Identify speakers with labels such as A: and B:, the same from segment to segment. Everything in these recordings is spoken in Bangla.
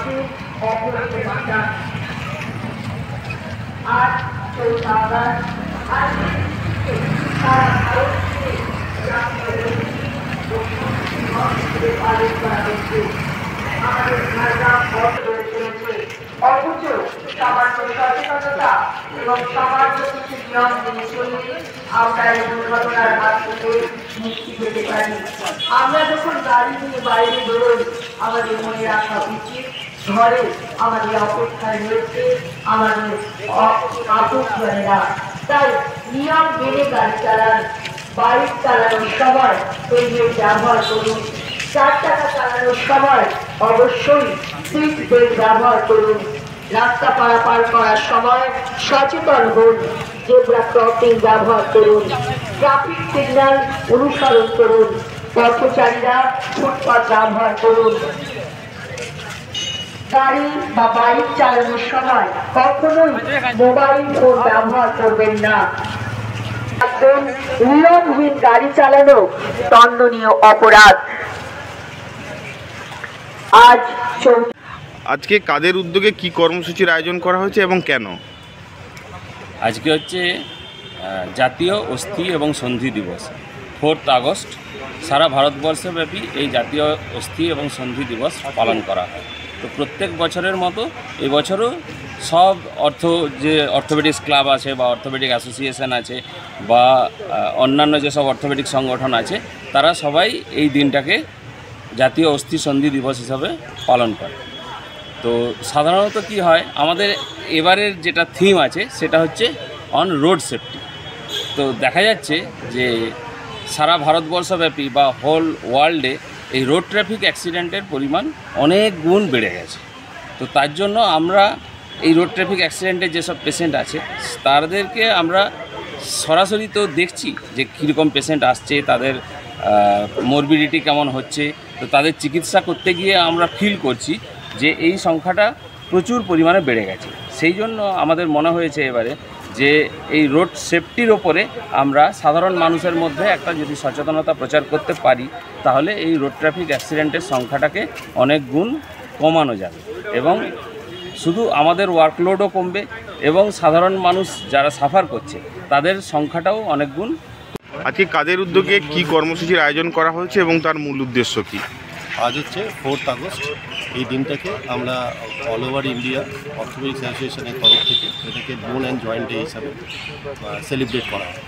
A: মানুষকে অপরকে বাঁচান। আজ 14 আগস্ট আজকের দিনে সারা ভারতকে পালন করা হচ্ছে। আমাদের ঝাড়গ্রাম বন্ধ করে চলেছে, অথচ সামান্য সচেতনতা এবং সামান্য কিছু নিয়ম মেনে চললে আমরা এই দুর্ঘটনার হাত থেকে মুক্তি পেতে পারি। আমরা যখন গাড়ি নিয়ে বাইরে বেরোই, আমাদের মনে রাখা উচিত ঘরে আমাদের অপেক্ষায় রয়েছে আমাদের আপনজনেরা। তাই নিয়ম মেনে গাড়ি চালান। বাইক চালানোর সময় হেলমেট ব্যবহার করুন। 4 চাকা চালানোর সময় অবশ্যই সিট বেল্ট ব্যবহার করুন। রাস্তা পারাপার করার সময় সচেতন হন। জেব্রা ক্রসিং ব্যবহার করুন। ট্রাফিক সিগন্যাল অনুসরণ করুন। পথচারীরা ফুটপাত ব্যবহার করুন। গাড়ি বা বাইক চালানোর সময় কখনোই মোবাইল ফোন ব্যবহার করবেন না। নিয়মহীন গাড়ি চালানো দণ্ডনীয় অপরাধ।
B: আজকে কাদের উদ্যোগে কি কর্মসূচির আয়োজন করা হয়েছে এবং কেন?
C: আজকে হচ্ছে জাতীয় অস্থি এবং সন্ধি দিবস, 4 আগস্ট। সারা ভারতবর্ষব্যাপী এই জাতীয় অস্থি এবং সন্ধি দিবস পালন করা হয়। তো প্রত্যেক বছরের মতো এবছরও সব অর্থোপেডিক্স ক্লাব আছে বা অর্থোপেডিক অ্যাসোসিয়েশন আছে বা অন্যান্য যেসব অর্থোপেডিক সংগঠন আছে, তারা সবাই এই দিনটাকে জাতীয় অস্থি সন্ধি দিবস হিসাবে পালন করে। তো সাধারণত কি হয়, আমাদের এবারের যেটা থিম আছে সেটা হচ্ছে অন রোড সেফটি। তো দেখা যাচ্ছে যে সারা ভারতবর্ষব্যাপী বা হোল ওয়ার্ল্ডে এই রোড ট্রাফিক অ্যাক্সিডেন্টের পরিমাণ অনেক গুণ বেড়ে গেছে। তো তার জন্য আমরা এই রোড ট্রাফিক অ্যাক্সিডেন্টের যেসব পেশেন্ট আছে তাদেরকে আমরা সরাসরি তো দেখছি যে কীরকম পেশেন্ট আসছে, তাদের মরবিডিটি কেমন হচ্ছে। তো তাদের চিকিৎসা করতে গিয়ে আমরা ফিল করছি যে এই সংখ্যাটা প্রচুর পরিমাণে বেড়ে গেছে। সেই জন্য আমাদের মনে হয়েছে এবারে যে এই রোড সেফটির ওপরে আমরা সাধারণ মানুষের মধ্যে একটা যদি সচেতনতা প্রচার করতে পারি, তাহলে এই রোড ট্রাফিক অ্যাক্সিডেন্টের সংখ্যাটাকে অনেক গুণ কমানো যাবে এবং শুধু আমাদের ওয়ার্কলোডও কমবে এবং সাধারণ মানুষ যারা সাফার করছে তাদের সংখ্যাটাও অনেক গুণ।
B: আজকে কাদের উদ্যোগে কি কর্মসূচির আয়োজন করা হয়েছে এবং তার মূল উদ্দেশ্য কি?
D: আজ হচ্ছে 4 আগস্ট। এই দিনটাকে আমরা অল ওভার ইন্ডিয়া অর্থোপেডিক্স অ্যাসোসিয়েশনের তরফ থেকে এটাকে বোন অ্যান্ড জয়েন্ট ডে হিসাবে সেলিব্রেট করা হয়।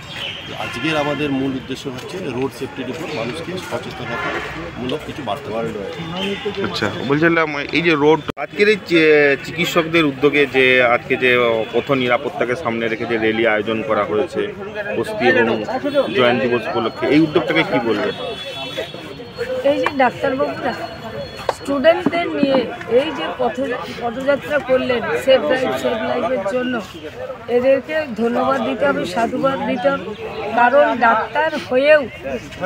D: আজকের আমাদের মূল উদ্দেশ্য হচ্ছে রোড সেফটির উপর মানুষকে সচেতনতামূলক কিছু বার্তা দেওয়া।
B: আচ্ছা, বলছিলাম এই যে রোড আজকের এই চিকিৎসকদের উদ্যোগে যে আজকে যে পথ নিরাপত্তাকে সামনে রেখে যে র্যালি আয়োজন করা হয়েছে অস্থি এবং জয়েন্ট দিবস উপলক্ষে, এই উদ্যোগটাকে কি বলবেন?
E: এই যে ডাক্তারবাবুরা স্টুডেন্টদের নিয়ে এই যে পদযাত্রা করলেন সেভ লাইফের জন্য, এদেরকে ধন্যবাদ দিতে হবে, সাধুবাদ দিতে হবে। কারণ ডাক্তার হয়েও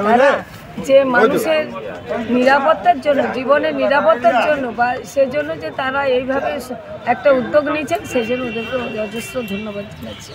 E: তারা যে মানুষের নিরাপত্তার জন্য, জীবনের নিরাপত্তার জন্য বা সেজন্য যে তারা এইভাবে একটা উদ্যোগ নিয়েছেন, সেজন্য ওদেরকে যথেষ্ট ধন্যবাদ জানাচ্ছি।